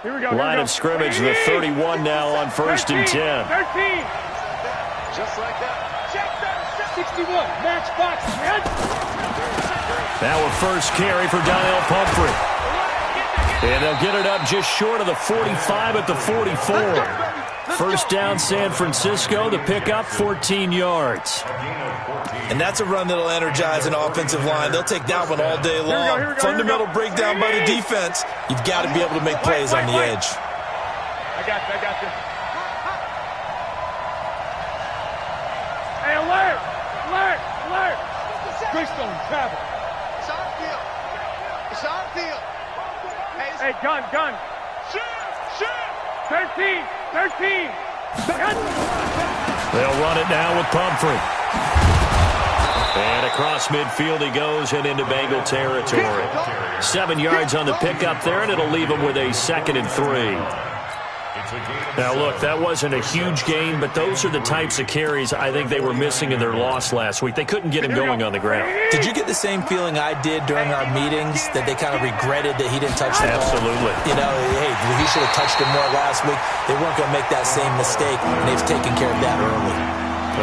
Line of scrimmage, the 31 now on 1st and 10. 13. Just like that. 61. Match box. Now a first carry for Donnell Pumphrey. And they'll get it up just short of the 45 at the 44. First down, San Francisco. The pickup, 14 yards. And that's a run that'll energize an offensive line. They'll take that one all day long. Fundamental breakdown by the defense. You've got to be able to make plays on the edge. I got you. Hey, alert! Greystone, travel. It's on field. Hey, gun. Shoot! 13. They'll run it now with Pumphrey. And across midfield he goes and into Bengal territory. 7 yards on the pickup there, and it'll leave him with a 2nd and 3. Now, look, that wasn't a huge gain, but those are the types of carries I think they were missing in their loss last week. They couldn't get him going on the ground. Did you get the same feeling I did during our meetings, that they kind of regretted that he didn't touch the ball? Absolutely. You know, hey, he should have touched him more last week. They weren't going to make that same mistake, and they've taken care of that early.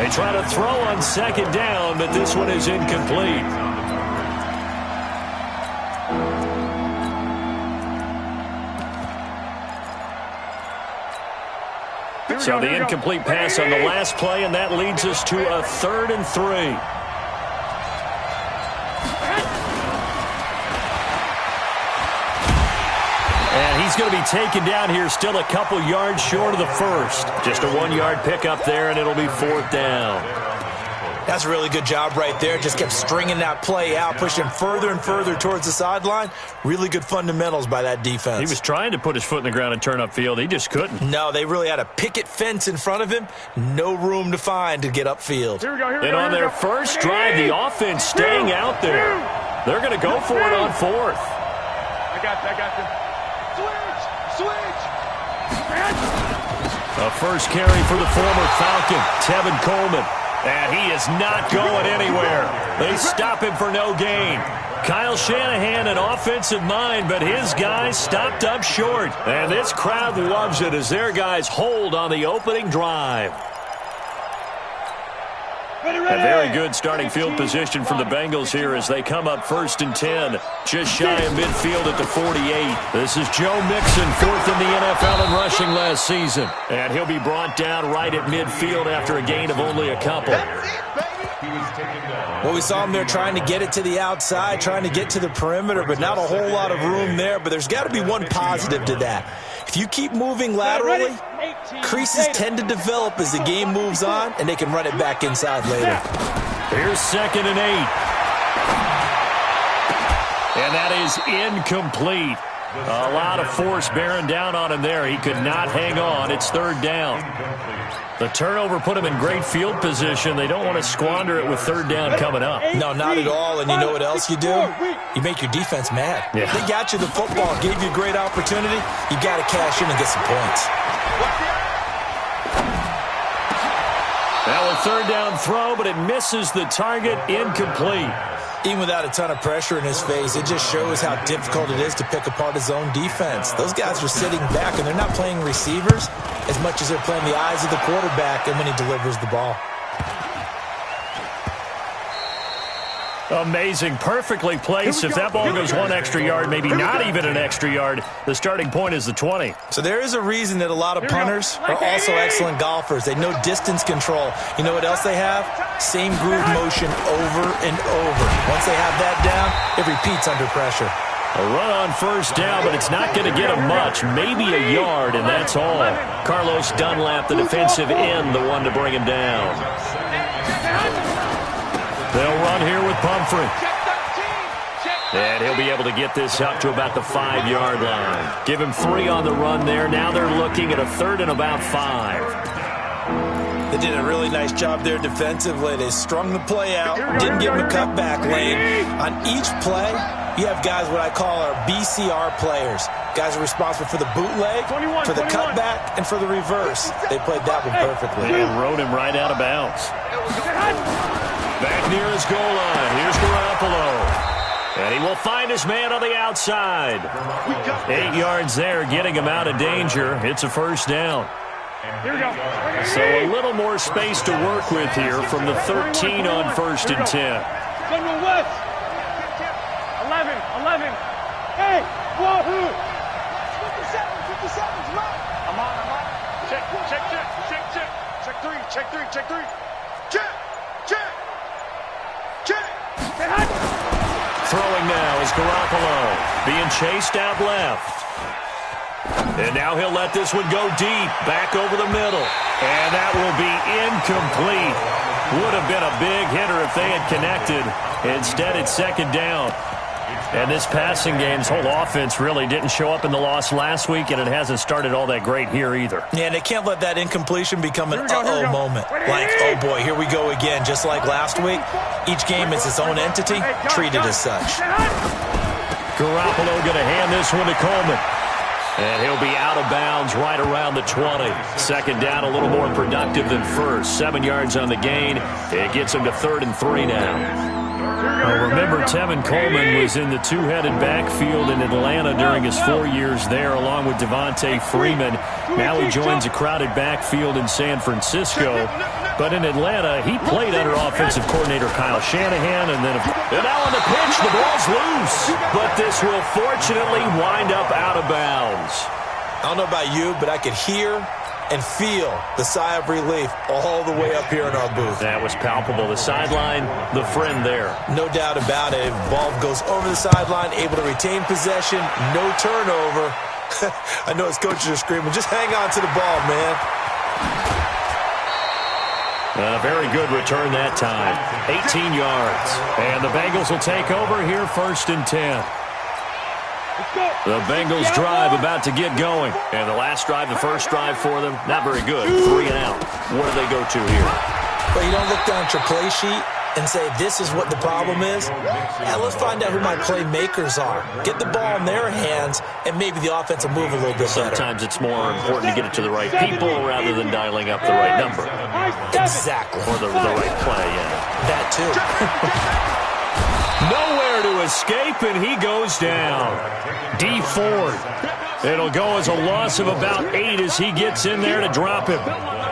They try to throw on 2nd down, but this one is incomplete. So the incomplete pass on the last play, and that leads us to a 3rd and 3. And he's going to be taken down here, still a couple yards short of the first. Just a 1-yard pickup there, and it'll be 4th down. That's a really good job right there. Just kept stringing that play out, pushing further and further towards the sideline. Really good fundamentals by that defense. He was trying to put his foot in the ground and turn upfield. He just couldn't. No, they really had a picket fence in front of him. No room to find to get upfield. And on their first drive, the offense staying out there. They're going to go for it on 4th. I got you. Switch. A first carry for the former Falcon, Tevin Coleman. And he is not going anywhere. They stop him for no gain. Kyle Shanahan, an offensive mind, but his guys stopped up short. And this crowd loves it as their guys hold on the opening drive. A very good starting field position for the Bengals here as they come up 1st and 10. Just shy of midfield at the 48. This is Joe Mixon, 4th in the NFL in rushing last season. And he'll be brought down right at midfield after a gain of only a couple. Well, we saw him there trying to get it to the outside, trying to get to the perimeter, but not a whole lot of room there. But there's got to be one positive to that. If you keep moving laterally, creases tend to develop as the game moves on, and they can run it back inside later. Here's 2nd and 8. And that is incomplete. A lot of force bearing down on him there. He could not hang on. It's 3rd down. The turnover put him in great field position. They don't want to squander it with 3rd down coming up. No, not at all. And you know what else you do? You make your defense mad. Yeah. They got you the football, gave you a great opportunity. You got to cash in and get some points. Now a 3rd down throw, but it misses the target, incomplete. Even without a ton of pressure in his face, it just shows how difficult it is to pick apart his own defense. Those guys are sitting back, and they're not playing receivers as much as they're playing the eyes of the quarterback and when he delivers the ball. Amazing. Perfectly placed. If that ball goes 1 extra yard, maybe not even an extra yard, the starting point is the 20. So there is a reason that a lot of punters are also excellent golfers. They know distance control. You know what else they have? Same groove motion over and over. Once they have that down, it repeats under pressure. A run on 1st down, but it's not going to get him much. Maybe a yard, and that's all. Carlos Dunlap, the defensive end, the one to bring him down. They'll run here with Pumphrey. And he'll be able to get this up to about the 5-yard line. Give him 3 on the run there. Now they're looking at a 3rd and about 5. They did a really nice job there defensively. They strung the play out, didn't give him a cutback lane. On each play, you have guys what I call our BCR players. Guys are responsible for the bootleg, for the cutback, and for the reverse. They played that one perfectly. And rode him right out of bounds. Back near his goal line. Here's Garoppolo. And he will find his man on the outside. 8 yards there, getting him out of danger. It's a first down. Here we go. So a little more space to work with here from the 13 on 1st and 10. General West. 11. Hey, wahoo. 57, come on. I'm on. Check. Check three. Check. Throwing now is Garoppolo, being chased out left. And now he'll let this one go deep, back over the middle. And that will be incomplete. Would have been a big hitter if they had connected. Instead, it's second down. And this passing game's whole offense really didn't show up in the loss last week, and it hasn't started all that great here either. Yeah, and they can't let that incompletion become an uh-oh moment. Like, oh boy, here we go again. Just like last week, each game is its own entity, treated as such. Garoppolo going to hand this one to Coleman. And he'll be out of bounds right around the 20. Second down, a little more productive than first. 7 yards on the gain. It gets him to 3rd and 3 now. Well, remember, Tevin Coleman was in the two-headed backfield in Atlanta during his 4 years there, along with Devontae Freeman. Now he joins a crowded backfield in San Francisco. But in Atlanta, he played under offensive coordinator Kyle Shanahan. And now on the pitch, the ball's loose. But this will fortunately wind up out of bounds. I don't know about you, but I could hear and feel the sigh of relief all the way up here in our booth. That was palpable. The sideline, the friend there. No doubt about it. Ball goes over the sideline, able to retain possession, no turnover. I know his coaches are screaming, just hang on to the ball, man. A very good return that time. 18 yards. And the Bengals will take over here, 1st and 10. The Bengals drive about to get going. And the last drive, the first drive for them, not very good. 3 and out. What do they go to here? Well, you don't look down at your play sheet and say, this is what the problem is. Yeah, let's find out who my playmakers are. Get the ball in their hands, and maybe the offense will move a little bit better. Sometimes it's more important to get it to the right people rather than dialing up the right number. Exactly. Or the right play, yeah. That too. Nowhere to escape, and he goes down. D Ford. It'll go as a loss of about 8 as he gets in there to drop him.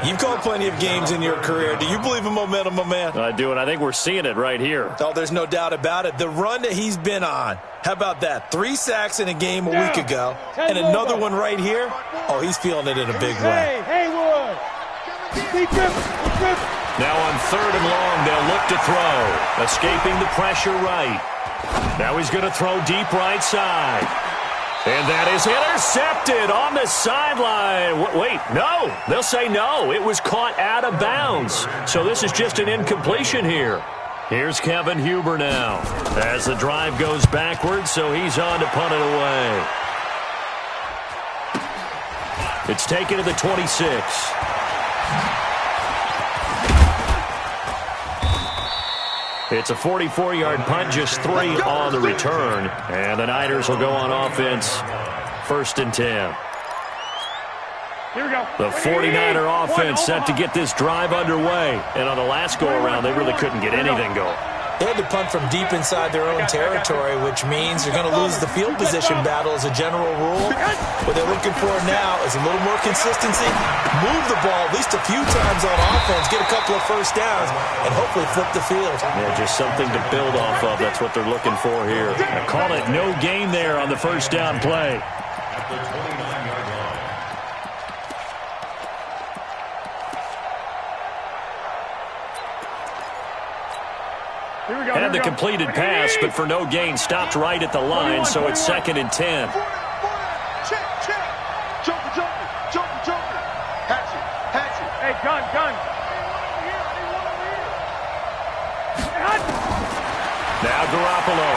You've called plenty of games in your career. Do you believe in momentum, my man? I do, and I think we're seeing it right here. Oh, there's no doubt about it. The run that he's been on. How about that? 3 sacks in a game a week ago, and another one right here. Oh, he's feeling it in a big way. Haywood. Now on 3rd and long, they'll look to throw. Escaping the pressure right. Now he's going to throw deep right side. And that is intercepted on the sideline. Wait, no. They'll say no. It was caught out of bounds. So this is just an incompletion here. Here's Kevin Huber now as the drive goes backwards, so he's on to punt it away. It's taken to the 26. It's a 44-yard punt, just 3 on the return. And the Niners will go on offense, 1st and 10. Here we go. The 49er offense set to get this drive underway. And on the last go-around, they really couldn't get anything going. They had to punt from deep inside their own territory, which means they're going to lose the field position battle as a general rule. What they're looking for now is a little more consistency, move the ball at least a few times on offense, get a couple of first downs, and hopefully flip the field. Yeah, just something to build off of. That's what they're looking for here. I call it no gain there on the first down play. Had the completed pass, but for no gain, stopped right at the line, so it's 2nd and 10. Check. Joker. Hatchet. Hey, gun. Now Garoppolo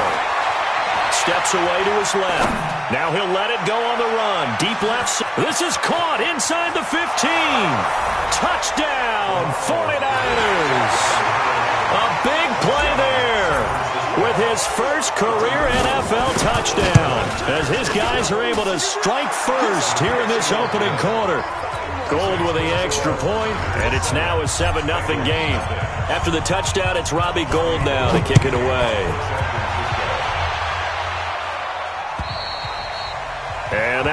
steps away to his left. Now he'll let it go on the run. Deep left. This is caught inside the 15. Touchdown, 49ers. A big play there with his first career NFL touchdown as his guys are able to strike first here in this opening quarter. Gold with the extra point, and it's now a 7-0 game. After the touchdown, it's Robbie Gould now to kick it away.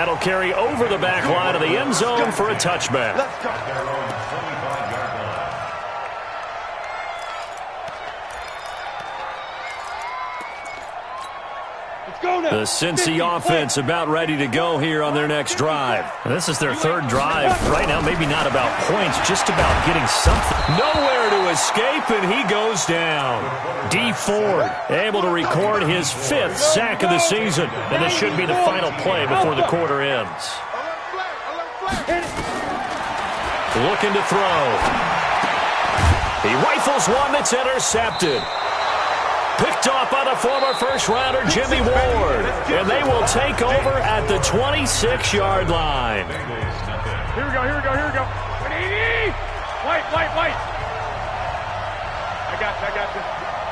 That'll carry over the back line of the end zone for a touchback. Let's go. The Cincy offense about ready to go here on their next drive. This is their third drive. Right now, maybe not about points, just about getting something. Nowhere to escape, and he goes down. D. Ford able to record his 5th sack of the season. And this should be the final play before the quarter ends. Looking to throw. He rifles one that's intercepted. Picked off by the former first-rounder Jimmy Ward. And they will take over at the 26-yard line. Here we go, here we go, here we go. 180! White. I got you.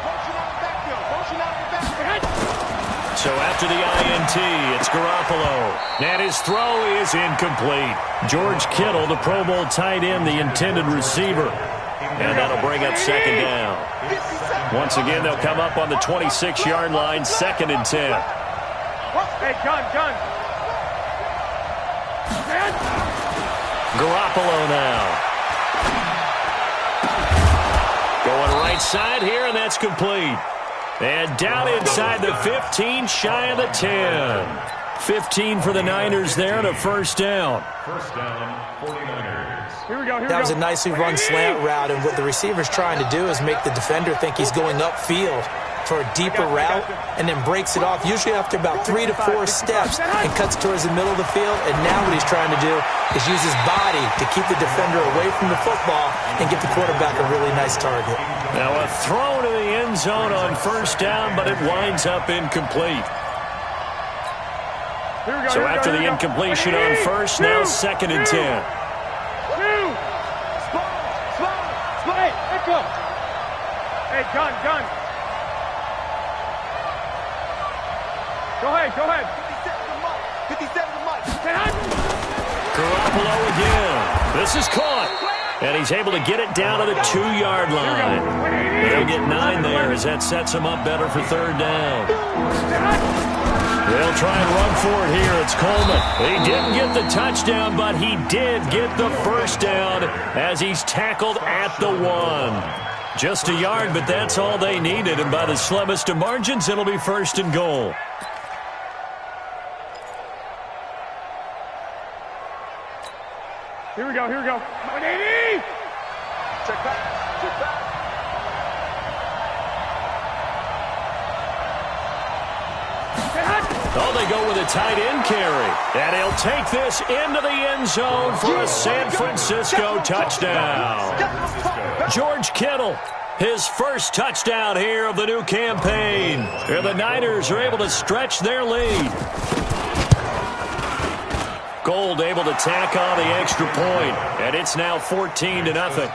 Motion out the backfield, motion out the backfield. So after the INT, it's Garoppolo. And his throw is incomplete. George Kittle, the Pro Bowl tight end, the intended receiver. And that'll bring up second down. Once again, they'll come up on the 26-yard line, 2nd and 10. Hey, gun. Garoppolo now. Going right side here, and that's complete. And down inside the 15, shy of the 10. 15 for the Niners there, and a first down. First down, 49ers. That was a nicely run slant route, and what the receiver's trying to do is make the defender think he's going upfield for a deeper route, and then breaks it off, usually after about 3 to 4 steps, and cuts towards the middle of the field. And now what he's trying to do is use his body to keep the defender away from the football and get the quarterback a really nice target. Now a throw to the end zone on first down, but it winds up incomplete. So after the incompletion on first, now 2nd and 10. Hey, gun. Go ahead. 57 to Mike. Garoppolo again. This is caught. And he's able to get it down to the 2-yard line. They'll get 9 there as that sets him up better for third down. They'll try and run for it here. It's Coleman. He didn't get the touchdown, but he did get the first down as he's tackled at the 1. Just a yard, but that's all they needed. And by the slimmest of margins, it'll be 1st and goal. Here we go. 180! Check back. Oh, they go with a tight end carry. And he'll take this into the end zone for a San Francisco touchdown. George Kittle, his first touchdown here of the new campaign. And the Niners are able to stretch their lead. Gold able to tack on the extra point. And it's now 14 to nothing.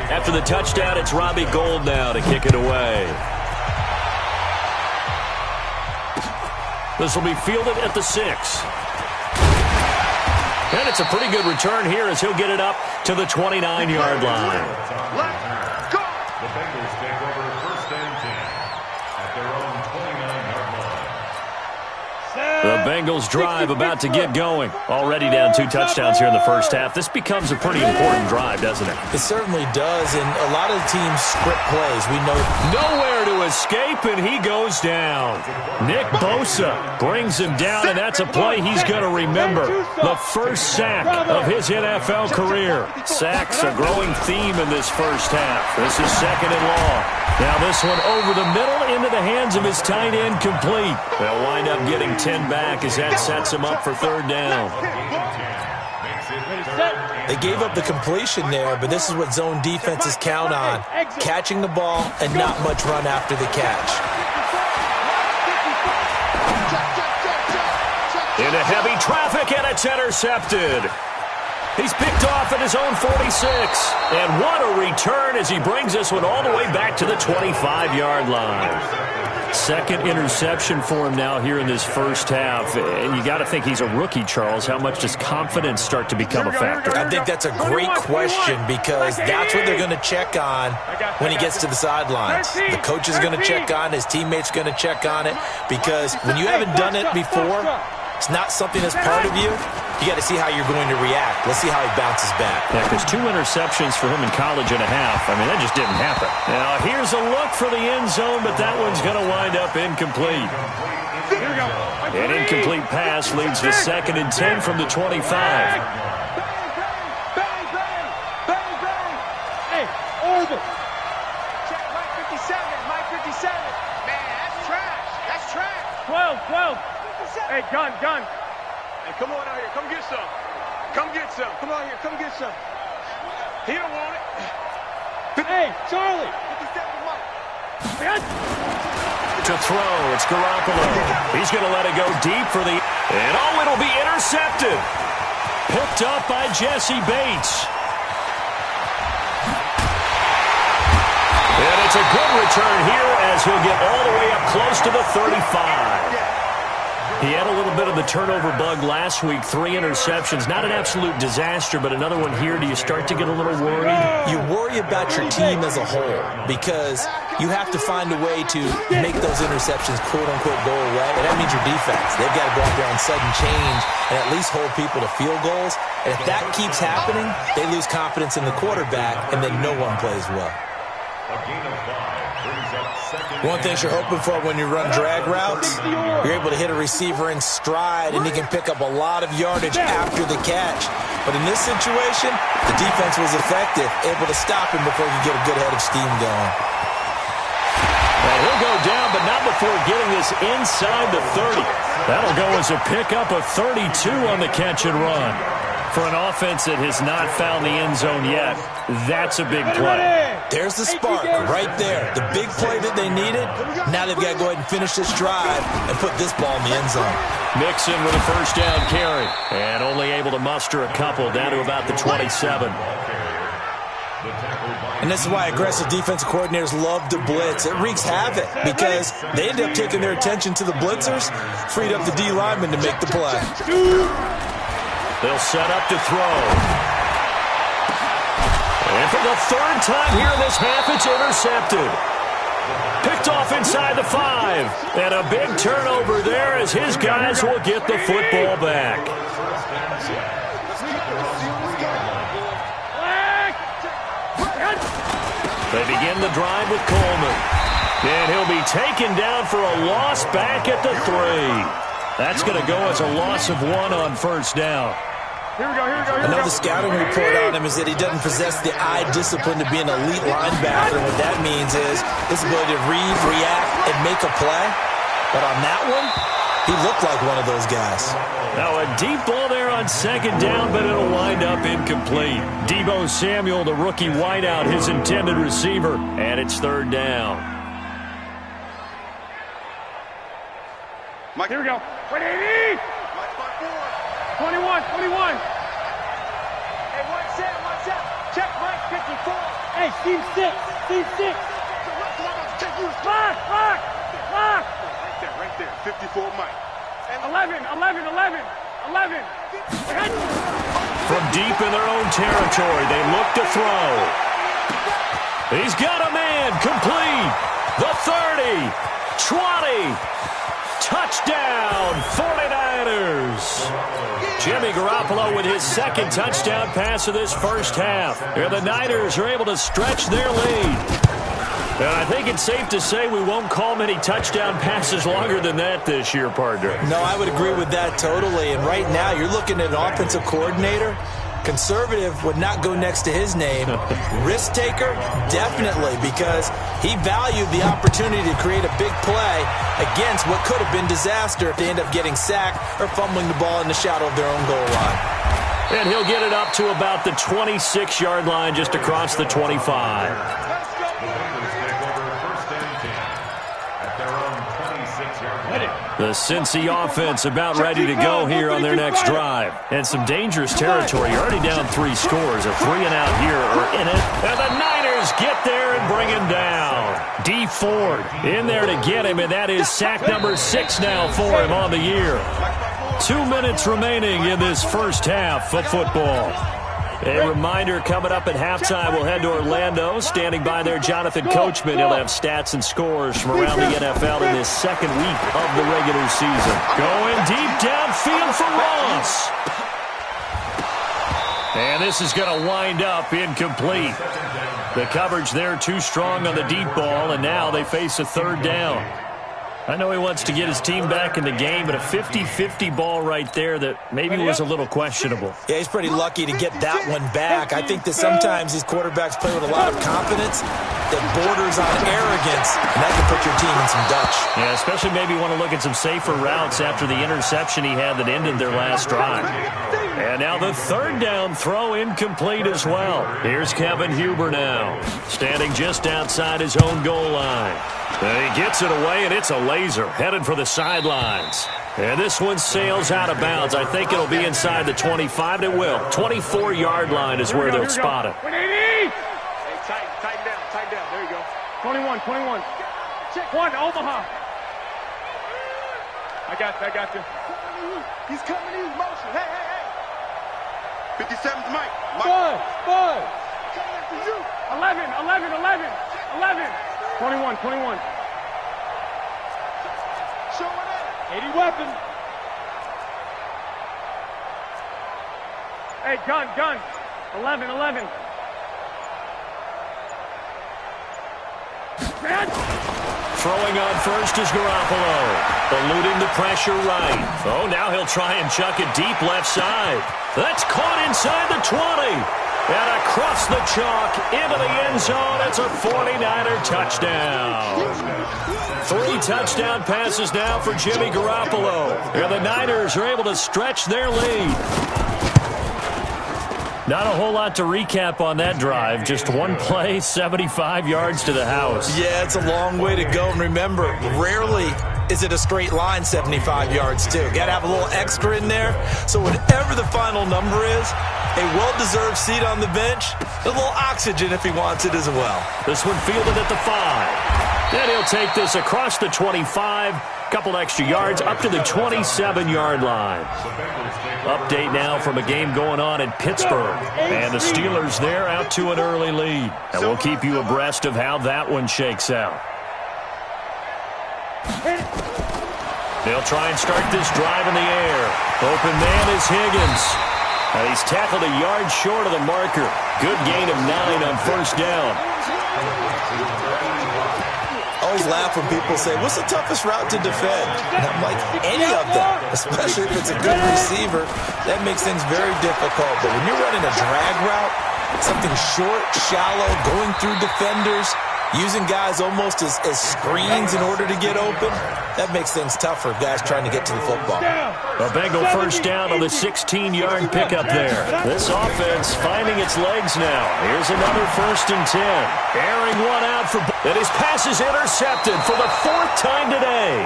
After the touchdown, it's Robbie Gould now to kick it away. This will be fielded at the 6. And it's a pretty good return here as he'll get it up to the 29-yard line. Let's go! The Bengals take over 1st and 10 at their own 29-yard line. The Bengals drive about to get going. Already down 2 touchdowns here in the first half. This becomes a pretty important drive, doesn't it? It certainly does, and a lot of teams script plays. We know nowhere to escape, and he goes down. Nick Bosa brings him down, and that's a play he's going to remember. The first sack of his NFL career. Sacks a growing theme in this first half. This is 2nd and long. Now this one over the middle into the hands of his tight end complete. They'll wind up getting 10 back as that sets him up for third down. they gave up the completion there, but this is what zone defenses count on. Catching the ball and not much run after the catch. Into heavy traffic, and it's intercepted. He's picked off at his own 46. And what a return as he brings this one all the way back to the 25-yard line. Second interception for him now here in this first half. And you got to think he's a rookie, Charles. How much does confidence start to become a factor? I think that's a great question because that's what they're going to check on when he gets to the sidelines. The coach is going to check on it. His teammates are going to check on it because when you haven't done it before, it's not something that's part of you. You got to see how you're going to react. Let's see how he bounces back. Yeah, because 2 interceptions for him in college and a half. I mean, that just didn't happen. Now, here's a look for the end zone, but that one's going to wind up incomplete. An incomplete pass leads to 2nd and 10 from the 25. Bang, hey, orbit. Check Mike 57, Mike 57. Man, that's trash. That's trash. 12. Hey, gun. Hey, come on out here. Come get some. Come get some. Come on here. Come get some. He don't want it. Hey, Charlie. 57 Mike. To throw, it's Garoppolo. He's going to let it go deep for the... And it'll be intercepted. Picked up by Jesse Bates. And it's a good return here as he'll get all the way up close to the 35. He had a little bit of the turnover bug last week, 3 interceptions. Not an absolute disaster, but another one here. Do you start to get a little worried? You worry about your team as a whole because you have to find a way to make those interceptions, quote-unquote, go away. And that means your defense. They've got to go out there on sudden change and at least hold people to field goals. And if that keeps happening, they lose confidence in the quarterback, and then no one plays well. A gain of 5 brings up 2nd. One thing you're hoping for when you run drag routes, you're able to hit a receiver in stride, and he can pick up a lot of yardage after the catch. But in this situation, the defense was effective, able to stop him before he could get a good head of steam going. Well, he'll go down, but not before getting this inside the 30. That'll go as a pickup of 32 on the catch and run. For an offense that has not found the end zone yet, that's a big play. There's the spark right there. The big play that they needed. Now they've got to go ahead and finish this drive and put this ball in the end zone. Mixon with a first down carry. And only able to muster a couple down to about the 27. And this is why aggressive defensive coordinators love to blitz. It wreaks havoc because they end up taking their attention to the blitzers, freed up the D lineman to make the play. They'll set up to throw. And for the 3rd time here in this half, it's intercepted. Picked off inside the 5. And a big turnover there as his guys will get the football back. They begin the drive with Coleman. And he'll be taken down for a loss back at the 3. That's going to go as a loss of 1 on first down. Here we go. I know the scouting report on him is that he doesn't possess the eye discipline to be an elite linebacker. What that means is his ability to read, react, and make a play. But on that one, he looked like one of those guys. Now a deep ball there on 2nd down, but it'll wind up incomplete. Deebo Samuel, the rookie wideout, his intended receiver, and it's 3rd down. Mike, here we go. 180. 21. Hey, one set. Check Mike 54. Hey, Steve 6. Lock. Right there. 54 Mike. And 11. From deep in their own territory, they look to throw. He's got a man, complete. The 30, 20. Touchdown, 49ers. Jimmy Garoppolo with his 2nd touchdown pass of this first half. And the Niners are able to stretch their lead. And I think it's safe to say we won't call many touchdown passes longer than that this year, partner. No, I would agree with that totally. And right now, you're looking at an offensive coordinator. Conservative would not go next to his name. Risk taker, definitely, because he valued the opportunity to create a big play against what could have been disaster if they end up getting sacked or fumbling the ball in the shadow of their own goal line. And he'll get it up to about the 26-yard line, just across the 25. The Bengals take over 1st and 10 at their own 26-yard line. The Cincy offense about ready to go here on their next drive. And some dangerous territory. You're already down 3 scores. A 3-and-out here are in it. And the Niners get there and bring him down. D Ford in there to get him, and that is sack number 6 now for him on the year. 2 minutes remaining in this first half of football. A reminder, coming up at halftime, we'll head to Orlando. Standing by there, Jonathan Coachman. He'll have stats and scores from around the NFL in this second week of the regular season. Going deep downfield for Ross. And this is going to wind up incomplete. The coverage there too strong on the deep ball, and now they face a third down. I know he wants to get his team back in the game, but a 50-50 ball right there that maybe was a little questionable. Yeah, he's pretty lucky to get that one back. I think that sometimes these quarterbacks play with a lot of confidence that borders on arrogance, and that can put your team in some Dutch. Yeah, especially maybe want to look at some safer routes after the interception he had that ended their last drive. And now the third down throw incomplete as well. Here's Kevin Huber now, standing just outside his own goal line. And he gets it away, and it's a laser headed for the sidelines. And this one sails out of bounds. I think it'll be inside the 25, and it will. 24-yard line is where they'll spot it. Hey, tighten down. There you go. 21. Check one, Omaha. I got you. He's coming in motion. Hey. 57's Mike. Bud. 11. 21. Show it 80 weapon. Hey, gun. 11. Throwing on first is Garoppolo. Eluding the pressure right. Oh, now he'll try and chuck it deep left side. That's caught inside the 20. And across the chalk into the end zone. It's a 49er touchdown. 3 touchdown passes now for Jimmy Garoppolo. And the Niners are able to stretch their lead. Not a whole lot to recap on that drive. Just one play, 75 yards to the house. Yeah, it's a long way to go. And remember, rarely is it a straight line 75 yards, too. Got to have a little extra in there. So whatever the final number is, a well-deserved seat on the bench, a little oxygen if he wants it as well. This one fielded at the 5. Then he'll take this across the 25, couple extra yards, up to the 27-yard line. Update now from a game going on in Pittsburgh. And the Steelers there out to an early lead. And we'll keep you abreast of how that one shakes out. They'll try and start this drive in the air. Open man is Higgins. And he's tackled a yard short of the marker. Good gain of 9 on first down. I always laugh when people say, what's the toughest route to defend? And I'm like, any of them, especially if it's a good receiver. That makes things very difficult. But when you're running a drag route, something short, shallow, going through defenders, using guys almost as screens in order to get open, that makes things tough for guys trying to get to the football. A Bengal first down on the 16-yard pickup there. This offense finding its legs now. Here's another 1st and 10. Airing one out for... And his pass is intercepted for the 4th time today.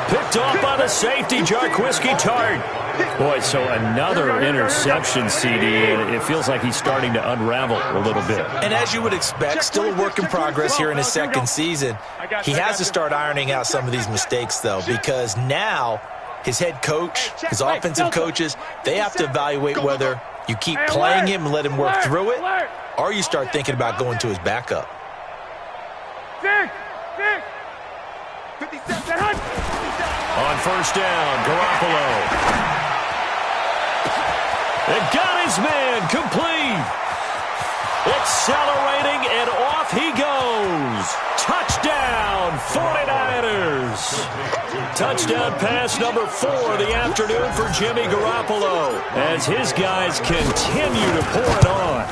Picked off by the safety, Jarquiski Tart. Boy, so another interception, CD, and it feels like he's starting to unravel a little bit. And as you would expect, still a work in progress here in his second season. He has to start ironing out some of these mistakes, though, because now his head coach, his offensive coaches, they have to evaluate whether you keep playing him and let him work through it, or you start thinking about going to his backup. On first down, Garoppolo. It got his man complete. Accelerating, and off he goes. Touchdown, 49ers. Touchdown pass number 4 of the afternoon for Jimmy Garoppolo as his guys continue to pour it on.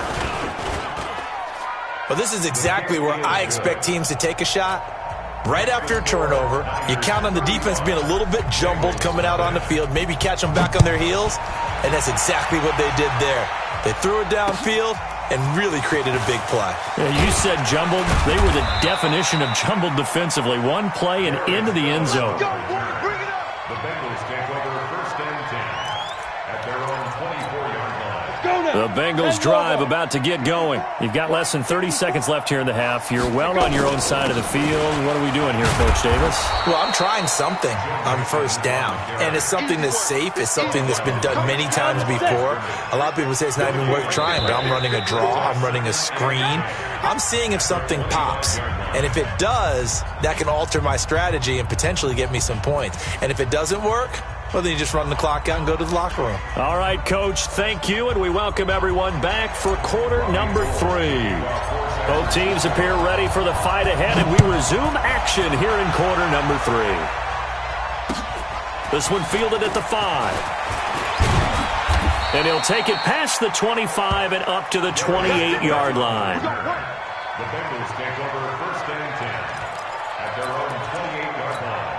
Well, this is exactly where I expect teams to take a shot. Right after a turnover, you count on the defense being a little bit jumbled coming out on the field, maybe catch them back on their heels, and that's exactly what they did there. They threw it downfield and really created a big play. Yeah, you said jumbled. They were the definition of jumbled defensively. One play and into the end zone. Bengals drive about to get going. You've got less than 30 seconds left here in the half. You're well on your own side of the field. What are we doing here, Coach Davis? Well, I'm trying something on first down, and it's something that's safe. It's something that's been done many times before. A lot of people say it's not even worth trying, but I'm running a draw. I'm running a screen. I'm seeing if something pops, and if it does, that can alter my strategy and potentially get me some points. And if it doesn't work, well, then you just run the clock out and go to the locker room. All right, Coach, thank you, and we welcome everyone back for quarter number 3. Both teams appear ready for the fight ahead, and we resume action here in quarter number 3. This one fielded at the 5. And he'll take it past the 25 and up to the 28-yard line. The Bengals take over first and 10 at their own 28-yard line.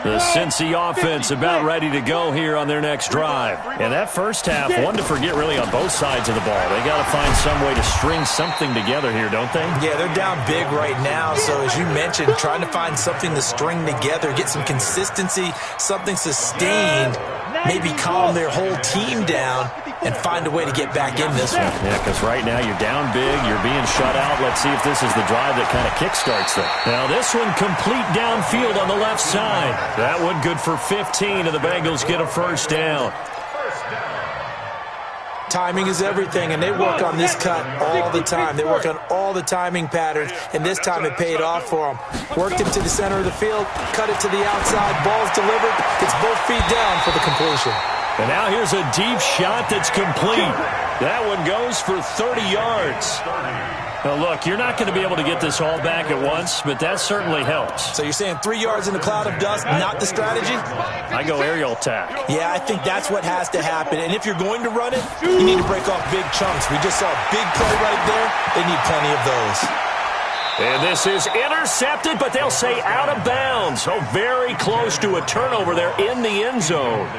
The Cincy offense about ready to go here on their next drive. And that first half, one to forget really on both sides of the ball. They got to find some way to string something together here, don't they? Yeah, they're down big right now. So as you mentioned, trying to find something to string together, get some consistency, something sustained, maybe calm their whole team down and find a way to get back in this one. Yeah, because right now you're down big, you're being shut out. Let's see if this is the drive that kind of kickstarts them. Now this one complete downfield on the left side. That one good for 15, and the Bengals get a first down. Timing is everything, and they work on this cut all the time. They work on all the timing patterns, and this time it paid off for them. Worked it to the center of the field, cut it to the outside, ball's delivered, gets both feet down for the completion. And now here's a deep shot that's complete. That one goes for 30 yards. Now, look, you're not going to be able to get this all back at once, but that certainly helps. So you're saying 3 yards in a cloud of dust, not the strategy? I go aerial attack. Yeah, I think that's what has to happen. And if you're going to run it, you need to break off big chunks. We just saw a big play right there. They need plenty of those. And this is intercepted, but they'll say out of bounds. Oh, very close to a turnover there in the end zone.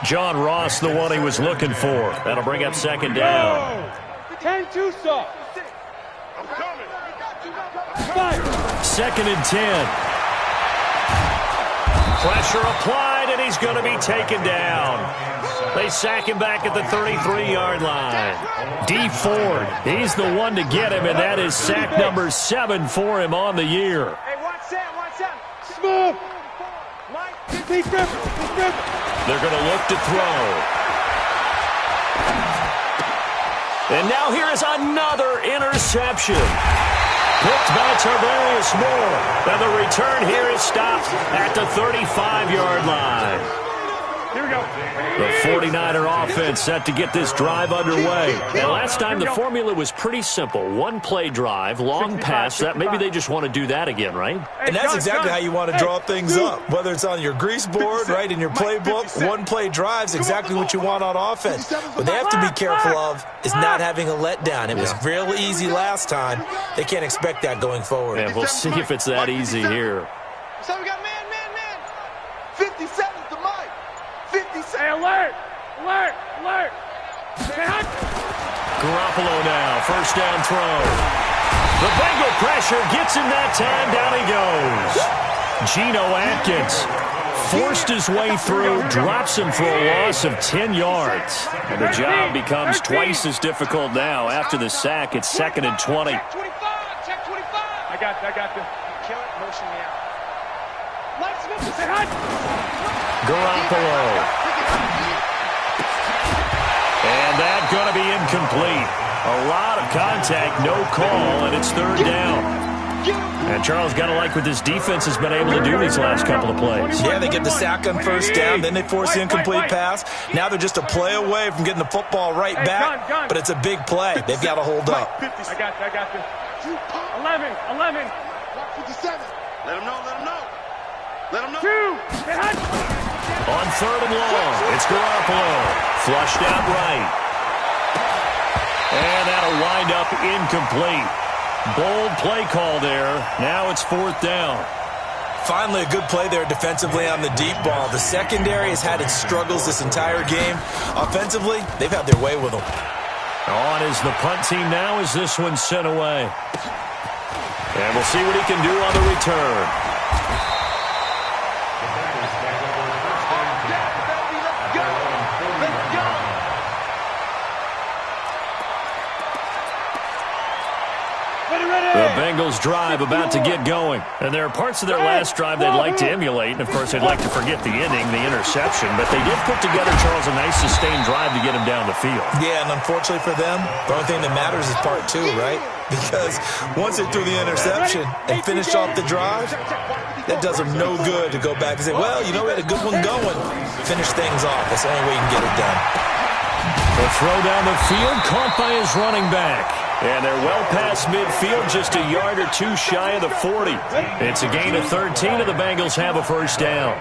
John Ross, the one he was looking for. That'll bring up second down. 10-2 stop. I'm coming. Second and 10. Pressure applied, and he's going to be taken down. They sack him back at the 33-yard line. D. Ford, he's the one to get him, and that is sack number 7 for him on the year. Hey, watch that. Smooth. Mike, keep gripping. They're going to look to throw. And now here is another interception. Picked by Tarvarius Moore. And the return here is stopped at the 35-yard line. Here we go. The 49er offense set to get this drive underway. And last time the formula was pretty simple. One-play drive, long pass. That maybe they just want to do that again, right? And that's exactly how you want to draw things up. Whether it's on your grease board, right, in your playbook, one-play drive's exactly what you want on offense. What they have to be careful of is not having a letdown. It was real easy last time. They can't expect that going forward. And we'll see if it's that easy here. So we got man. 57 to Mike. 57. Hey, alert. Garoppolo now, first down throw. The Bengal pressure gets him that time. Down he goes. Geno Atkins forced his way through, drops him for a loss of 10 yards. And the job becomes twice as difficult now. After the sack, it's second and 20. Check 25. I got this. Kill it, motion me out. Mike Smith, say hi. Garoppolo. And that's going to be incomplete. A lot of contact, no call, and it's third down. And Charles, got to like what this defense has been able to do these last couple of plays. Yeah, they get the sack on first down, then they force the incomplete pass. Now they're just a play away from getting the football right back, but it's a big play. They've got to hold up. I got this. 11. 57. Let him know. 2. On third and long, it's Garoppolo. Flushed out right. And that'll wind up incomplete. Bold play call there. Now it's fourth down. Finally a good play there defensively on the deep ball. The secondary has had its struggles this entire game. Offensively, they've had their way with them. On is the punt team now as this one's sent away. And we'll see what he can do on the return. The Bengals drive about to get going. And there are parts of their last drive they'd like to emulate. And, of course, they'd like to forget the ending, the interception. But they did put together, Charles, a nice sustained drive to get him down the field. Yeah, and unfortunately for them, the only thing that matters is part two, right? Because once they threw the interception and finished off the drive, that does them no good to go back and say, well, you know, we had a good one going. Finish things off. That's the only way you can get it done. The throw down the field, caught by his running back. And they're well past midfield, just a yard or two shy of the 40. It's a gain of 13, and the Bengals have a first down.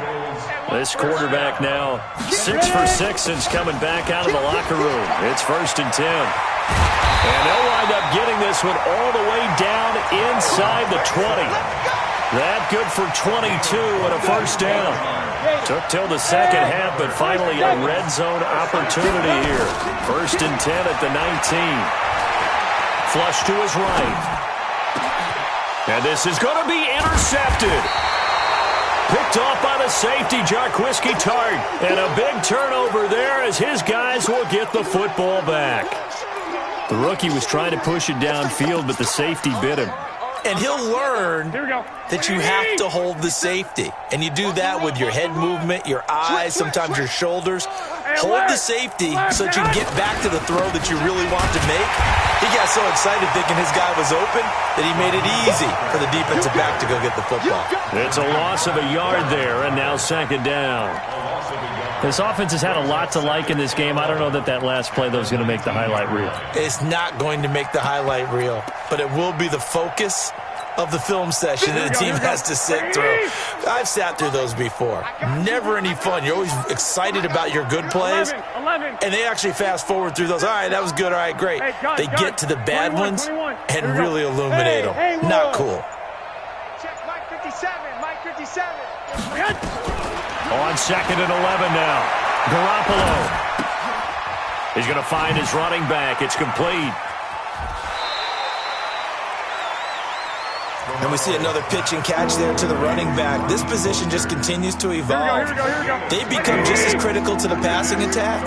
This quarterback now 6 for 6 since coming back out of the locker room. It's 1st and 10. And they'll wind up getting this one all the way down inside the 20. That good for 22 and a first down. Took till the second half, but finally a red zone opportunity here. 1st and 10 at the 19. Flush to his right. And this is going to be intercepted. Picked off by the safety, Jarquiski Tart. And a big turnover there as his guys will get the football back. The rookie was trying to push it downfield, but the safety bit him. And he'll learn that you have to hold the safety. And you do that with your head movement, your eyes, sometimes your shoulders. Hold the safety so that you can get back to the throw that you really want to make. He got so excited thinking his guy was open that he made it easy for the defensive back to go get the football. It's a loss of a yard there, and now 2nd down. This offense has had a lot to like in this game. I don't know that last play, though, is going to make the highlight reel. It's not going to make the highlight reel, but it will be the focus of the film session that the team has to sit through. I've sat through those before. Never any fun. You're always excited about your good plays, and they actually fast forward through those. All right, that was good. All right, great. They get to the bad ones and really illuminate them. Not cool. Check Mike 57, Mike 57. On 2nd and 11 now. Garoppolo. He's going to find his running back. It's complete. And we see another pitch and catch there to the running back. This position just continues to evolve. They become just as critical to the passing attack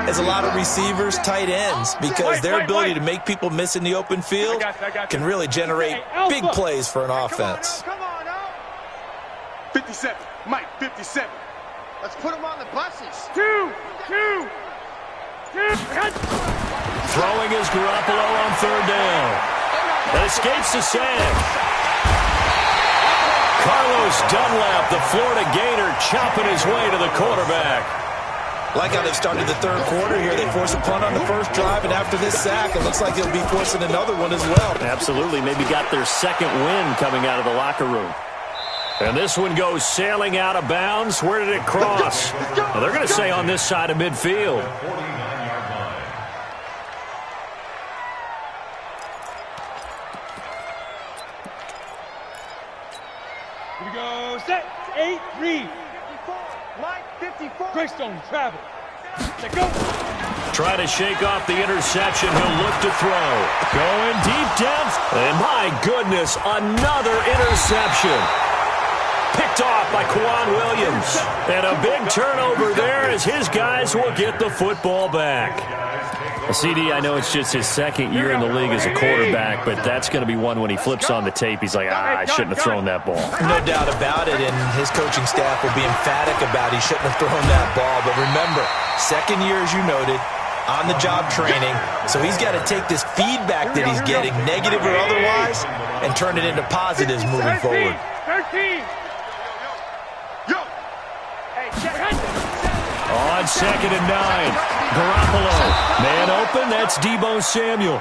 as a lot of receivers, tight ends, because their ability to make people miss in the open field can really generate big plays for an offense. Come on, 57, Mike 57. Let's put him on the buses. Two. Throwing is Garoppolo on 3rd down. That escapes the sack. Carlos Dunlap, the Florida Gator, chopping his way to the quarterback. Like how they started the 3rd quarter here. They forced a punt on the 1st drive, and after this sack, it looks like they'll be forcing another one as well. Absolutely. Maybe got their 2nd win coming out of the locker room. And this one goes sailing out of bounds. Where did it cross? Well, they're going to say on this side of midfield. Here we go. Set. 8-3. Mike 54. Greystone travel. Let go. Trying to shake off the interception. He'll look to throw. Going deep down. And my goodness, another interception. Picked off by Kwan Williams. And a big turnover there as his guys will get the football back. CD, I know it's just his 2nd year in the league as a quarterback, but that's going to be one when he flips on the tape. He's like, I shouldn't have thrown that ball. No doubt about it, and his coaching staff will be emphatic about he shouldn't have thrown that ball. But remember, 2nd year, as you noted, on-the-job training, so he's got to take this feedback that he's getting, negative or otherwise, and turn it into positives moving forward. 13. On 2nd and 9, Garoppolo. Man open, that's Deebo Samuel.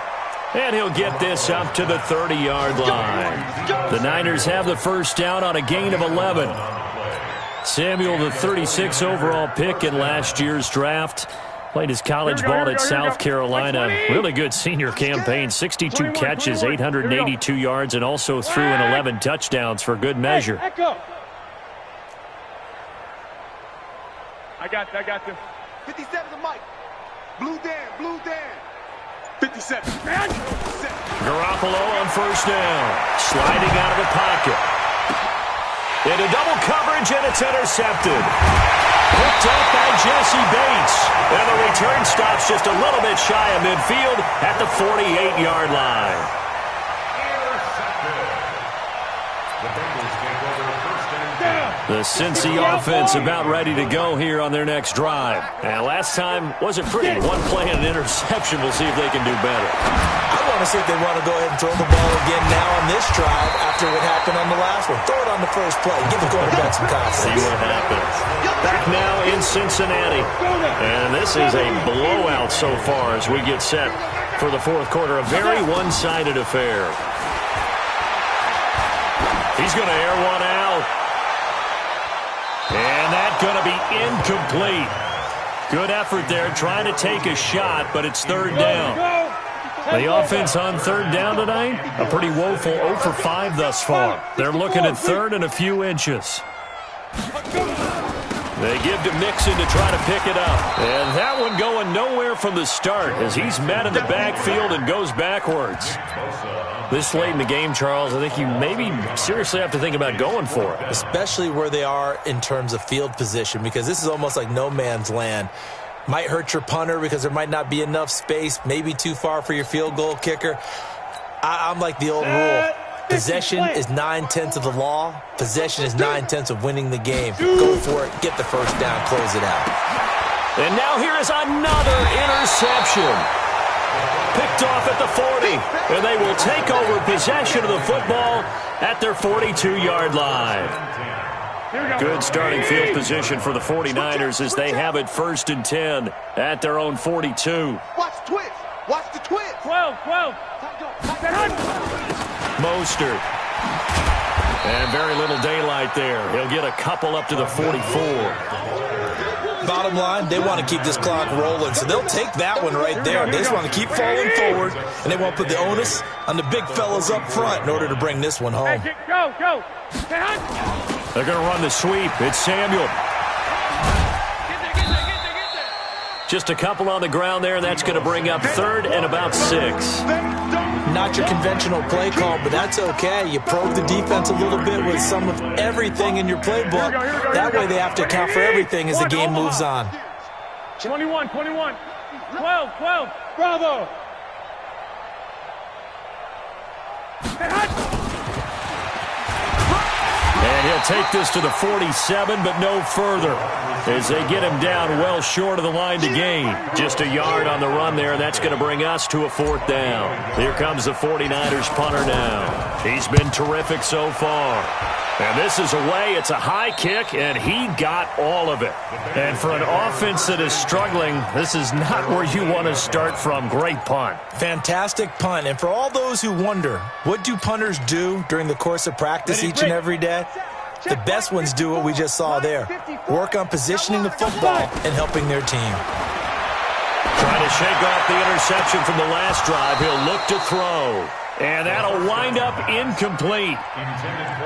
And he'll get this up to the 30-yard line. The Niners have the first down on a gain of 11. Samuel, the 36 overall pick in last year's draft. Played his college ball at South Carolina. Really good senior campaign. 62 catches, 882 yards, and also threw in 11 touchdowns for good measure. I got you. 57 to Mike. Blue Dan. 57. Garoppolo on 1st down. Sliding out of the pocket. Into double coverage, and it's intercepted. Picked up by Jesse Bates. And the return stops just a little bit shy of midfield at the 48-yard line. The Bengals take over first and 10. The Cincy offense about ready to go here on their next drive. And last time wasn't pretty. One play and an interception. We'll see if they can do better. I want to see if they want to go ahead and throw the ball again now on this drive after what happened on the last one. Throw it on the first play. Give the quarterback some confidence. See what happens. Back now in Cincinnati. And this is a blowout so far as we get set for the fourth quarter. A very one-sided affair. He's going to air one out. And that's going to be incomplete. Good effort there trying to take a shot, but it's third down. The offense on third down tonight, a pretty woeful 0 for 5 thus far. They're looking at third and a few inches. They give to Mixon to try to pick it up. And that one going nowhere from the start as he's met in the backfield and goes backwards. This late in the game, Charles, I think you maybe seriously have to think about going for it. Especially where they are in terms of field position, because this is almost like no man's land. Might hurt your punter because there might not be enough space, maybe too far for your field goal kicker. I'm like the old rule. Possession is 9/10 of the law. Possession is 9/10 of winning the game. Go for it. Get the first down. Close it out. And now here is another interception. Picked off at the 40. And they will take over possession of the football at their 42-yard line. Good starting field position for the 49ers as they have it first and 10 at their own 42. Watch the twist. Watch the twist. 12. Mostert. And very little daylight there. He'll get a couple up to the 44. Bottom line, they want to keep this clock rolling, so they'll take that one right there. They just want to keep falling forward, and they want to put the onus on the big fellas up front in order to bring this one home. Go. They're going to run the sweep. It's Samuel. Just a couple on the ground there, and that's going to bring up third and about 6. Not your conventional play call, but that's okay. You probe the defense a little bit with some of everything in your playbook. That way they have to account for everything as the game moves on. 21. 12. Bravo. And he'll take this to the 47, but no further, as they get him down well short of the line to gain. Just a yard on the run there, and that's going to bring us to a fourth down. Here comes the 49ers punter now. He's been terrific so far. And this is away. It's a high kick, and he got all of it. And for an offense that is struggling, this is not where you want to start from. Great punt. Fantastic punt. And for all those who wonder, what do punters do during the course of practice each and every day? The best ones do what we just saw there. Work on positioning the football and helping their team. Trying to shake off the interception from the last drive. He'll look to throw. And that'll wind up incomplete.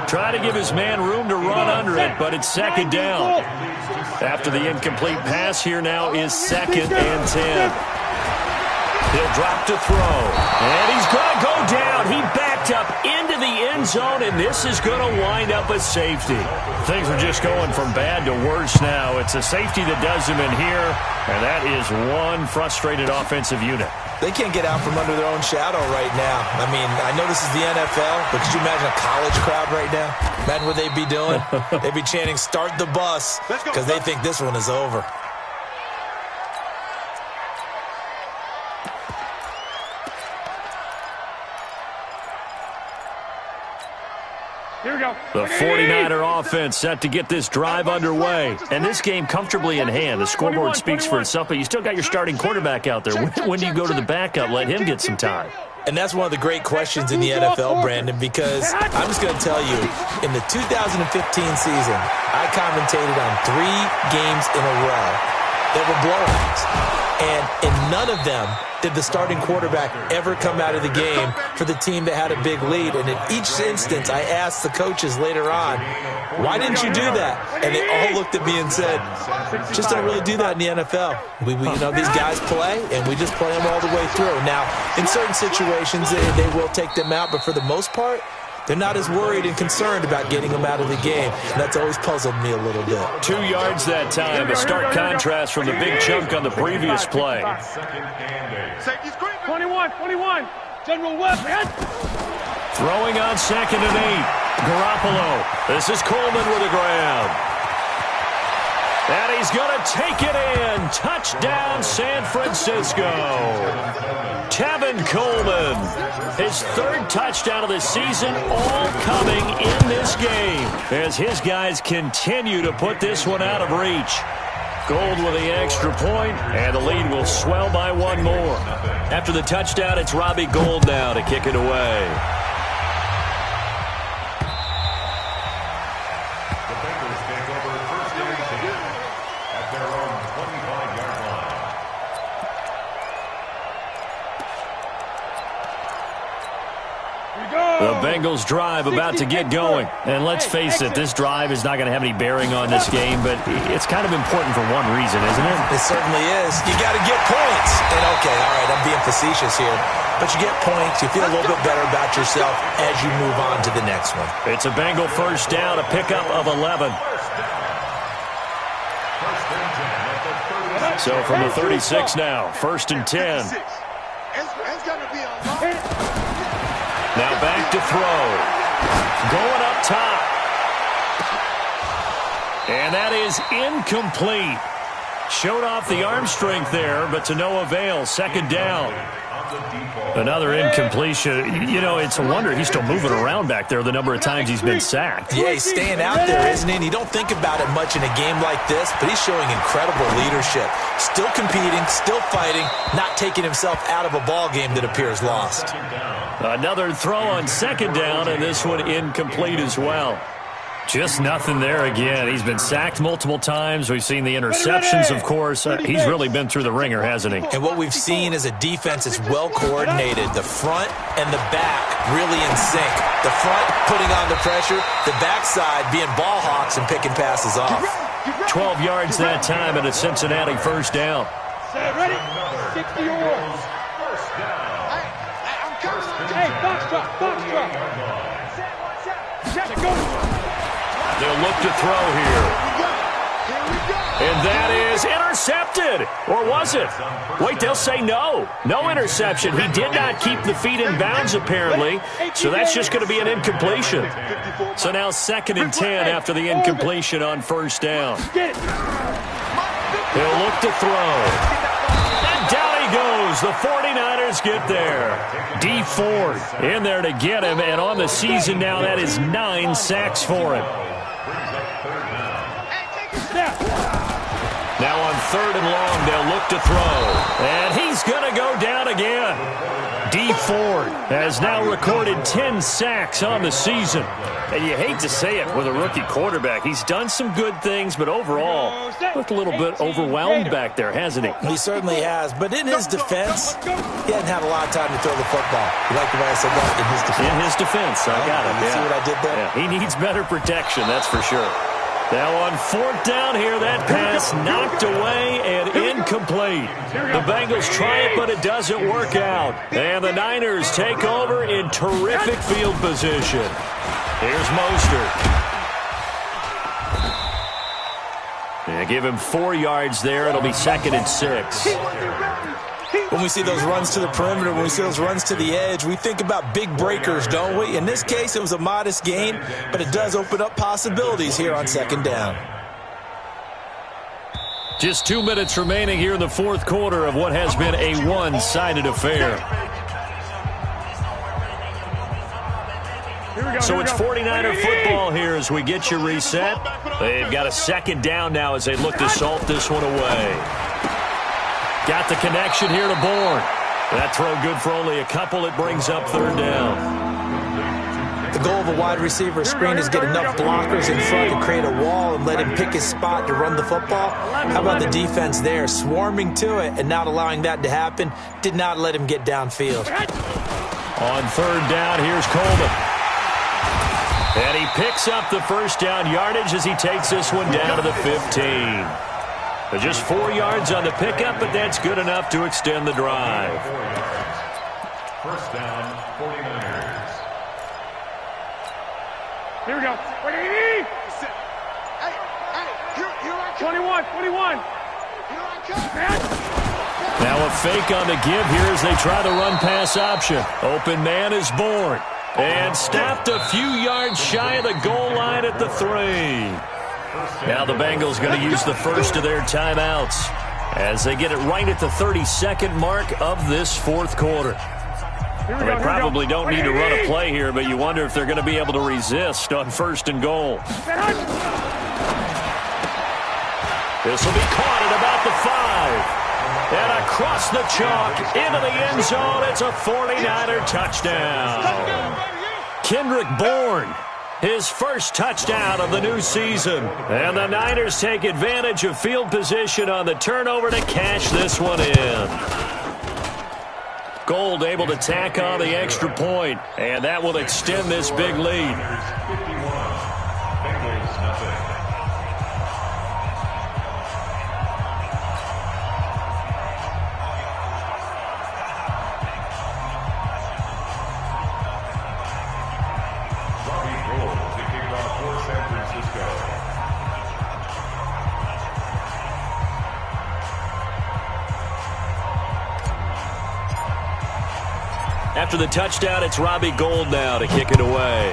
Try to give his man room to run under it, but it's second down. After the incomplete pass, here now is second and 10. He'll drop to throw. And he's going to go down. He backed up into the end zone, and this is going to wind up a safety. Things are just going from bad to worse now. It's a safety that does him in here, and that is one frustrated offensive unit. They can't get out from under their own shadow right now. I mean, I know this is the NFL, but could you imagine a college crowd right now? Imagine what they'd be doing. They'd be chanting, "Start the bus," because they think this one is over. Here we go. The 49er offense set to get this drive underway. And this game comfortably in hand. The scoreboard speaks for itself, but you still got your starting quarterback out there. When do you go to the backup? Let him get some time. And that's one of the great questions in the NFL, Brandon, because I'm just going to tell you, in the 2015 season, I commentated on 3 games in a row that were blowouts. And in none of them did the starting quarterback ever come out of the game for the team that had a big lead. And in each instance, I asked the coaches later on, why didn't you do that? And they all looked at me and said, just don't really do that in the NFL. We these guys play, and we just play them all the way through. Now, in certain situations, they will take them out, but for the most part, they're not as worried and concerned about getting them out of the game. And that's always puzzled me a little bit. 2 yards that time. A stark contrast from the big chunk on the previous play. 21. General Webb. Throwing on second and 8. Garoppolo. This is Coleman with a grab. And he's going to take it in. Touchdown, San Francisco. Tevin Coleman, his third touchdown of the season, all coming in this game as his guys continue to put this one out of reach. Gold with the extra point, and the lead will swell by one more. After the touchdown, it's Robbie Gould now to kick it away. The Bengals drive about to get going. And let's face it, this drive is not going to have any bearing on this game, but it's kind of important for one reason, isn't it? It certainly is. You got to get points. And okay, all right, I'm being facetious here. But you get points, you feel a little bit better about yourself as you move on to the next one. It's a Bengal first down, a pickup of 11. So from the 36 now, 1st and 10. Now back to throw. Going up top. And that is incomplete. Showed off the arm strength there, but to no avail. 2nd down. Another incompletion. You know, it's a wonder he's still moving around back there the number of times he's been sacked. Yeah, he's staying out there, isn't he? And you don't think about it much in a game like this, but he's showing incredible leadership. Still competing, still fighting, not taking himself out of a ball game that appears lost. Another throw on 2nd down, and this one incomplete as well. Just nothing there again. He's been sacked multiple times. We've seen the interceptions, of course. He's really been through the ringer, hasn't he? And what we've seen is a defense that's well coordinated. The front and the back really in sync. The front putting on the pressure, the backside being ball hawks and picking passes off. 12 yards that time and a Cincinnati 1st down. Ready? 60 yards. Hey, box drop. Set, go. They'll look to throw here. And that is intercepted. Or was it? Wait, they'll say no. No interception. He did not keep the feet in bounds, apparently. So that's just going to be an incompletion. So now 2nd and 10 after the incompletion on 1st down. He'll look to throw. And down he goes. The 49ers get there. D Ford in there to get him. And on the season now, that is 9 sacks for him. Now on 3rd and long, they'll look to throw. And he's going to go down again. D Ford has now recorded 10 sacks on the season. And you hate to say it with a rookie quarterback. He's done some good things, but overall, looked a little bit overwhelmed back there, hasn't he? He certainly has. But in his defense, he hasn't had a lot of time to throw the football. You like the way I said that? In his defense. In his defense. I got it. You see what I did there? Yeah, he needs better protection, that's for sure. Now on 4th down here, that pass knocked away and incomplete. The Bengals try it, but it doesn't work out. And the Niners take over in terrific field position. Here's Mostert. Yeah, give him 4 yards there. It'll be 2nd and 6. When we see those runs to the perimeter, when we see those runs to the edge, we think about big breakers, don't we? In this case, it was a modest gain, but it does open up possibilities here on 2nd down. Just 2 minutes remaining here in the 4th quarter of what has been a one-sided affair. So it's 49er football here as we get you reset. They've got a 2nd down now as they look to salt this one away. Got the connection here to Bourne. That throw good for only a couple. It brings up 3rd down. The goal of a wide receiver screen is get enough blockers in front to create a wall and let him pick his spot to run the football. How about the defense there, swarming to it and not allowing that to happen? Did not let him get downfield. On 3rd down, here's Coleman. And he picks up the 1st down yardage as he takes this one down to the 15. Just 4 yards on the pickup, but that's good enough to extend the drive. 1st down, 49ers. Here we go. Ready? Here I come. 21. Here I come. Now a fake on the give here as they try the run-pass option. Open man is Bourne. And stopped a few yards shy of the goal line at the 3. Now the Bengals going to use the first of their timeouts as they get it right at the 32nd mark of this fourth quarter. They probably don't need to run a play here, but you wonder if they're going to be able to resist on 1st and goal. This will be caught at about the 5. And across the chalk, into the end zone, it's a 49er touchdown. Kendrick Bourne, his first touchdown of the new season. And the Niners take advantage of field position on the turnover to cash this one in. Gold able to tack on the extra point, and that will extend this big lead. After the touchdown, it's Robbie Gould now to kick it away.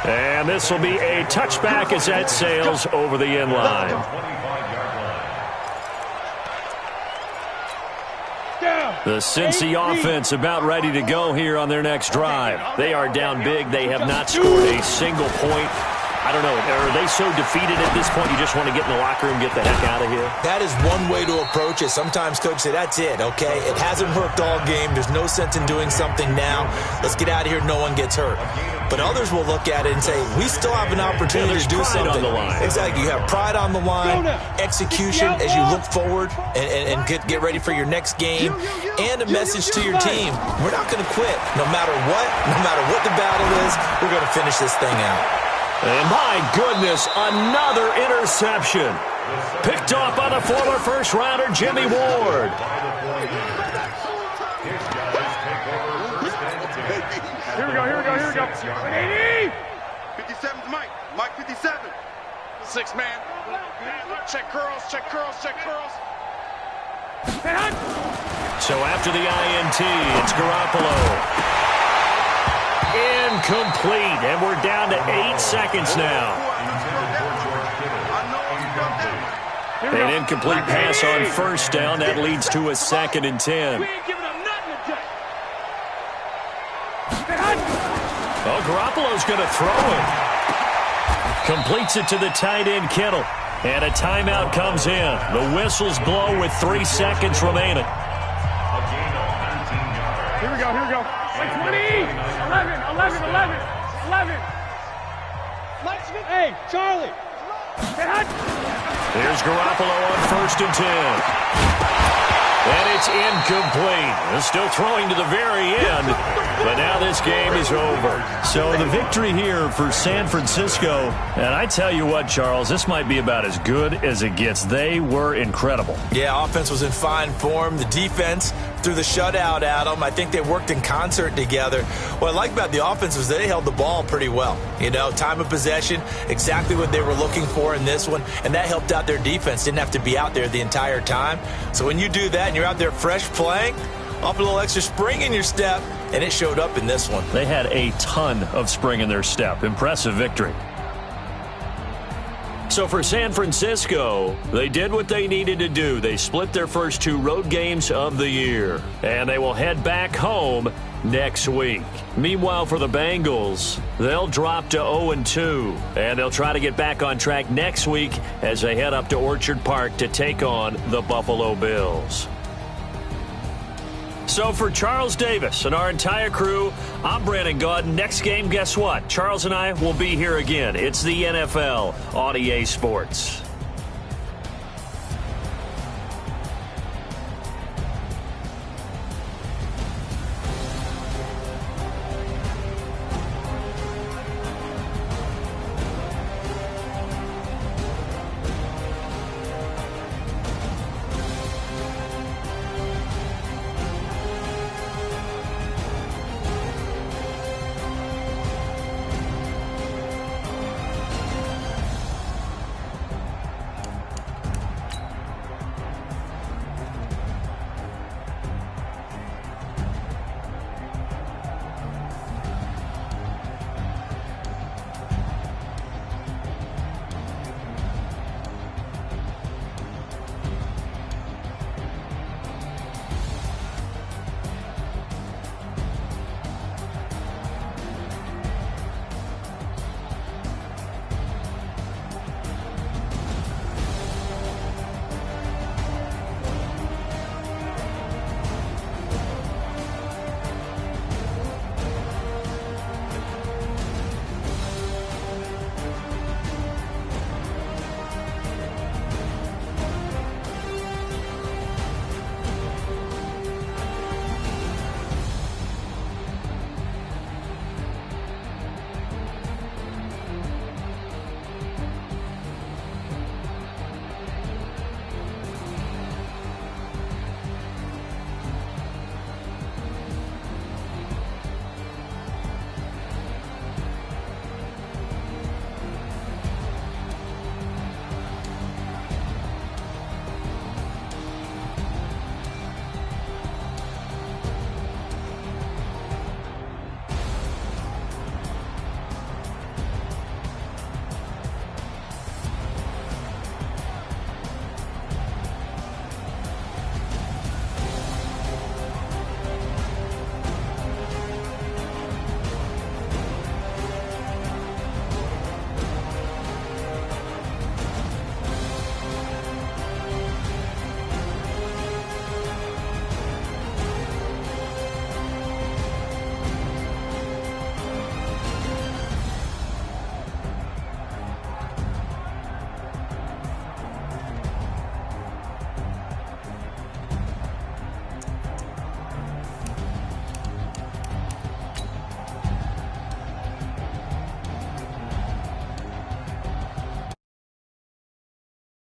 And this will be a touchback as that sails over the end line. The Cincy offense about ready to go here on their next drive. They are down big. They have not scored a single point. I don't know. Are they so defeated at this point you just want to get in the locker room and get the heck out of here? That is one way to approach it. Sometimes coaches say, that's it, okay? It hasn't worked all game. There's no sense in doing something now. Let's get out of here. No one gets hurt. But others will look at it and say, we still have an opportunity to do something. On the line. Exactly. You have pride on the line, execution as you look forward and get ready for your next game, and a message to your team. We're not going to quit. No matter what the battle is, we're going to finish this thing out. And my goodness, another interception. Picked off by the former first-rounder, Jimmy Ward. Here we go. 57's Mike. Mike 57. 6 man. Check curls. So after the INT, it's Garoppolo. Incomplete, and we're down to 8 seconds now. An incomplete pass on first down. That leads to a 2nd and 10. Oh, Garoppolo's going to throw it. Completes it to the tight end, Kittle. And a timeout comes in. The whistles blow with 3 seconds remaining. Here we go. 20, 11. Hey, Charlie. Here's Garoppolo on 1st and 10. And it's incomplete. They're still throwing to the very end, but now this game is over. So the victory here for San Francisco, and I tell you what, Charles, this might be about as good as it gets. They were incredible. Yeah, offense was in fine form. The defense threw the shutout at them. I think they worked in concert together. What I like about the offense was they held the ball pretty well. You know, time of possession, exactly what they were looking for in this one, and that helped out their defense. Didn't have to be out there the entire time. So when you do that and you're out there fresh playing, off a little extra spring in your step, and it showed up in this one. They had a ton of spring in their step. Impressive victory. So for San Francisco, they did what they needed to do. They split their first 2 road games of the year, and they will head back home next week. Meanwhile, for the Bengals, they'll drop to 0-2, and they'll try to get back on track next week as they head up to Orchard Park to take on the Buffalo Bills. So for Charles Davis and our entire crew, I'm Brandon Gaudin. Next game, guess what? Charles and I will be here again. It's the NFL on EA Sports.